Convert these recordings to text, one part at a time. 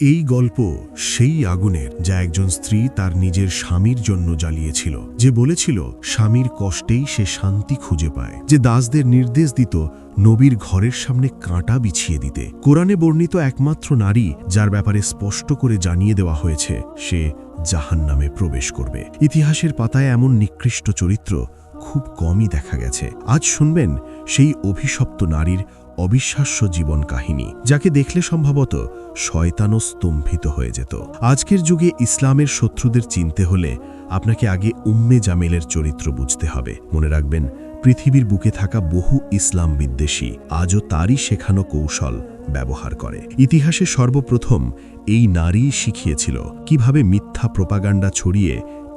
এই গল্প সেই আগুনের যা একজন স্ত্রী তার নিজের স্বামীর জন্য জ্বালিয়েছিল, যে বলেছিল স্বামীর কষ্টেই সে শান্তি খুঁজে পায়, যে দাসদের নির্দেশ দিত নবীর ঘরের সামনে কাঁটা বিছিয়ে দিতে। কোরআনে বর্ণিত একমাত্র নারী যার ব্যাপারে স্পষ্ট করে জানিয়ে দেওয়া হয়েছে সে জাহান্নামে প্রবেশ করবে। ইতিহাসের পাতায় এমন নিকৃষ্ট চরিত্র খুব কমই দেখা গেছে। আজ শুনবেন সেই অভিশপ্ত নারীর অবিশ্বাস্য জীবন কাহিনী, যাকে দেখলে সম্ভবত শয়তানও স্তম্ভিত হয়ে যেত। আজকের যুগে ইসলামের শত্রুদের চিনতে হলে আপনাকে আগে উম্মে জামিলের চরিত্র বুঝতে হবে। মনে রাখবেন, পৃথিবীর বুকে থাকা বহু ইসলাম বিদ্বেষী আজও তারই শেখানো কৌশল ব্যবহার করে। ইতিহাসে সর্বপ্রথম এই নারী শিখিয়েছিল কিভাবে মিথ্যা প্রোপাগান্ডা ছড়িয়ে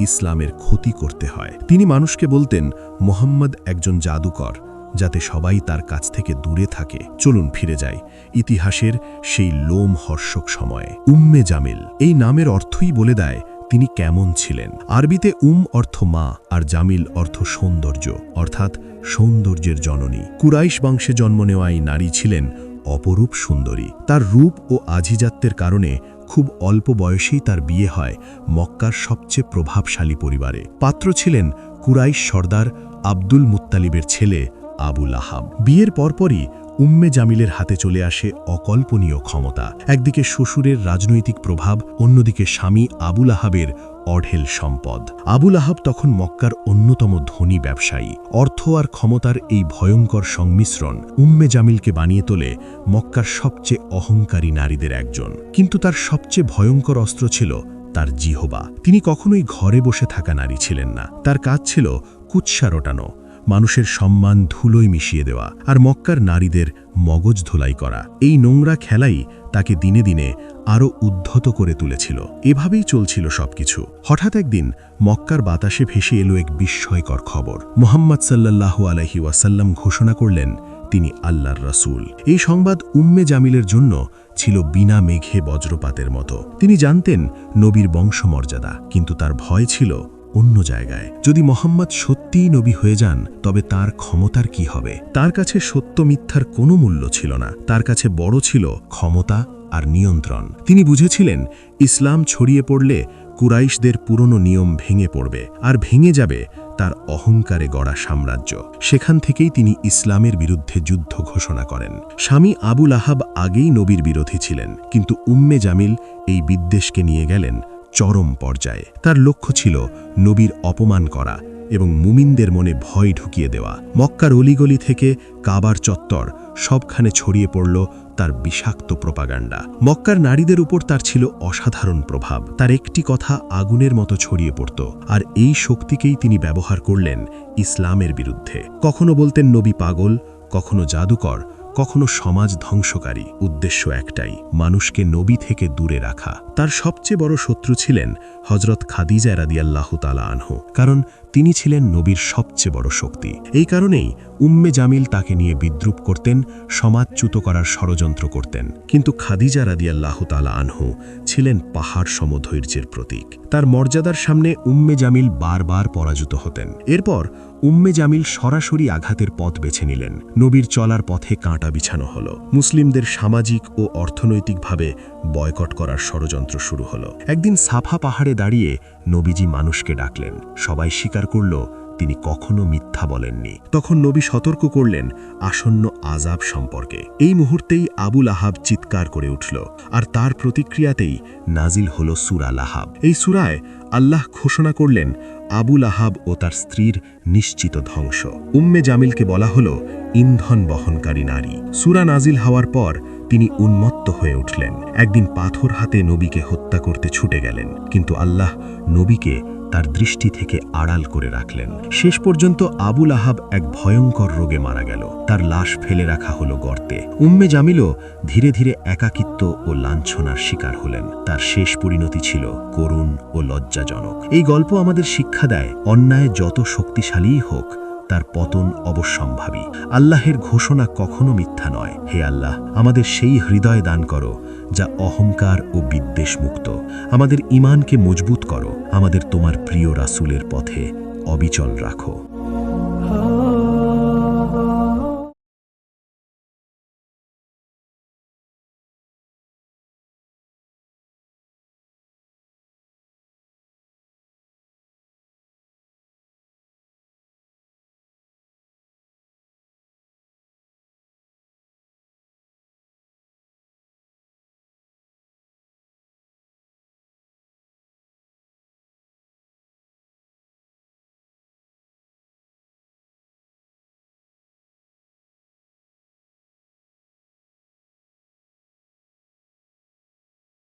ইসলামের ক্ষতি করতে হয়। তিনি মানুষকে বলতেন মুহাম্মদ একজন জাদুকর, যাতে সবাই তার কাছ থেকে দূরে থাকে। চলুন ফিরে যাই ইতিহাসের সেই লোমহর্ষক সময়ে। উম্মে জামিল এই নামের অর্থই বলে দেয় তিনি কেমন ছিলেন। আরবিতে অর্থ মা আর জামিল অর্থ সৌন্দর্য, অর্থাৎ সৌন্দর্যের জননী। কুরাইশ বংশে জন্ম নেওয়া এই নারী ছিলেন অপরূপ সুন্দরী। তার রূপ ও আভিজাত্যের কারণে খুব অল্প বয়সেই তার বিয়ে হয় মক্কার সবচেয়ে প্রভাবশালী পরিবারে। পাত্র ছিলেন কুরাইশ সর্দার আব্দুল মুত্তালিবের ছেলে আবু লাহাব। বিয়ের পরপরই উম্মে জামিলের হাতে চলে আসে অকল্পনীয় ক্ষমতা। একদিকে শ্বশুরের রাজনৈতিক প্রভাব, অন্যদিকে স্বামী আবু লাহাবের অঢেল সম্পদ। আবু লাহাব তখন মক্কার অন্যতম ধনী ব্যবসায়ী। অর্থ আর ক্ষমতার এই ভয়ঙ্কর সংমিশ্রণ উম্মে জামিলকে বানিয়ে তোলে মক্কার সবচেয়ে অহংকারী নারীদের একজন। কিন্তু তার সবচেয়ে ভয়ঙ্কর অস্ত্র ছিল তার জিহবা। তিনি কখনোই ঘরে বসে থাকা নারী ছিলেন না। তার কাজ ছিল কুৎসা রটানো, মানুষের সম্মান ধুলোয় মিশিয়ে দেওয়া আর মক্কার নারীদের মগজ ধোলাই করা। এই নোংরা খেলাই তাকে দিনে দিনে আরও উদ্ধত করে তুলেছিল। এভাবেই চলছিল সবকিছু। হঠাৎ একদিন মক্কার বাতাসে ভেসে এলো এক বিস্ময়কর খবর। মুহাম্মদ সাল্লাল্লাহু আলাইহি ওয়াসাল্লাম ঘোষণা করলেন তিনি আল্লাহর রাসূল। এই সংবাদ উম্মে জামিলের জন্য ছিল বিনা মেঘে বজ্রপাতের মতো। তিনি জানতেন নবীর বংশমর্যাদা, কিন্তু তার ভয় ছিল অন্য জায়গায়। যদি মোহাম্মদ সত্যিই নবী হয়ে যান, তবে তার ক্ষমতার কি হবে? তার কাছে সত্য মিথ্যার কোনো মূল্য ছিল না। তার কাছে বড় ছিল ক্ষমতা আর নিয়ন্ত্রণ। তিনি বুঝেছিলেন ইসলাম ছড়িয়ে পড়লে কুরাইশদের পুরনো নিয়ম ভেঙে পড়বে, আর ভেঙে যাবে তার অহংকারে গড়া সাম্রাজ্য। সেখান থেকেই তিনি ইসলামের বিরুদ্ধে যুদ্ধ ঘোষণা করেন। স্বামী আবু লাহাব আগেই নবীর বিরোধী ছিলেন, কিন্তু উম্মে জামিল এই বিদ্বেষকে নিয়ে গেলেন চরম পর্যায়ে। তার লক্ষ্য ছিল নবীর অপমান করা এবং মুমিনদের মনে ভয় ঢুকিয়ে দেওয়া। মক্কার অলিগলি থেকে কাবার চত্বর সবখানে ছড়িয়ে পড়ল তার বিষাক্ত প্রোপাগান্ডা। মক্কার নারীদের উপর তার ছিল অসাধারণ প্রভাব। তার একটি কথা আগুনের মতো ছড়িয়ে পড়ত, আর এই শক্তিকেই তিনি ব্যবহার করলেন ইসলামের বিরুদ্ধে। কখনো বলতেন নবী পাগল, কখনো জাদুকর, কখনো সমাজ ধ্বংসকারী। উদ্দেশ্য একটাই, মানুষকে নবী থেকে দূরে রাখা। তার সবচেয়ে বড় শত্রু ছিলেন হযরত খাদিজা রাদিয়াল্লাহু তাআলা আনহু, কারণ তিনি ছিলেন নবীর সবচেয়ে বড় শক্তি। এই কারণেই উম্মে জামিল তাকে নিয়ে বিদ্রূপ করতেন, সমাজচ্যুত করার ষড়যন্ত্র করতেন। কিন্তু খাদিজা রাদিয়াল্লাহু তাআলা আনহু ছিলেন পাহাড় সমধৈর্যের প্রতীক। তার মর্যাদার সামনে উম্মে জামিল বারবার পরাজিত হতেন। এরপর উম্মে জামিল সরাসরি আঘাতের পথ বেছে নিলেন। নবীর চলার পথে কাঁটা বিছানো হলো। মুসলিমদের সামাজিক ও অর্থনৈতিকভাবে বয়কট করার ষড়যন্ত্র শুরু হলো। একদিন সাফা পাহাড়ে দাঁড়িয়ে নবীজি মানুষকে ডাকলেন। সবাই স্বীকার করল তিনি কখনো মিথ্যা বলেননি। তখন নবী সতর্ক করলেন আসন্ন আযাব সম্পর্কে। এই মুহূর্তেই আবু লাহাব চিৎকার করে উঠল, আর তার প্রতিক্রিয়াতেই নাজিল হল সূরা লাহাব। এই সূরায় আল্লাহ ঘোষণা করলেন আবু লাহাব ও তার স্ত্রীর নিশ্চিত ধ্বংস। উম্মে জামিলকে বলা হল ইন্ধন বহনকারী নারী। সূরা নাজিল হওয়ার পর তিনি উন্মত্ত হয়ে উঠলেন। একদিন পাথর হাতে নবীকে হত্যা করতে ছুটে গেলেন, কিন্তু আল্লাহ নবীকে তার দৃষ্টি থেকে আড়াল করে রাখলেন। শেষ পর্যন্ত আবু লাহাব এক ভয়ঙ্কর রোগে মারা গেল। তার লাশ ফেলে রাখা হলো গর্তে। উম্মে জামিলও ধীরে ধীরে একাকিত্ব ও লাঞ্ছনার শিকার হলেন। তার শেষ পরিণতি ছিল করুণ ও লজ্জাজনক। এই গল্প আমাদের শিক্ষা দেয় অন্যায় যত শক্তিশালীই হোক, তার পতন অবশ্যম্ভাবী। আল্লাহের ঘোষণা কখনো মিথ্যা নয়। হে আল্লাহ, আমাদের সেই হৃদয় দান করো যা অহংকার ও বিদ্বেষ মুক্ত। আমাদের ঈমানকে মজবুত করো। আমাদের তোমার প্রিয় রাসূলের পথে অবিচল রাখো।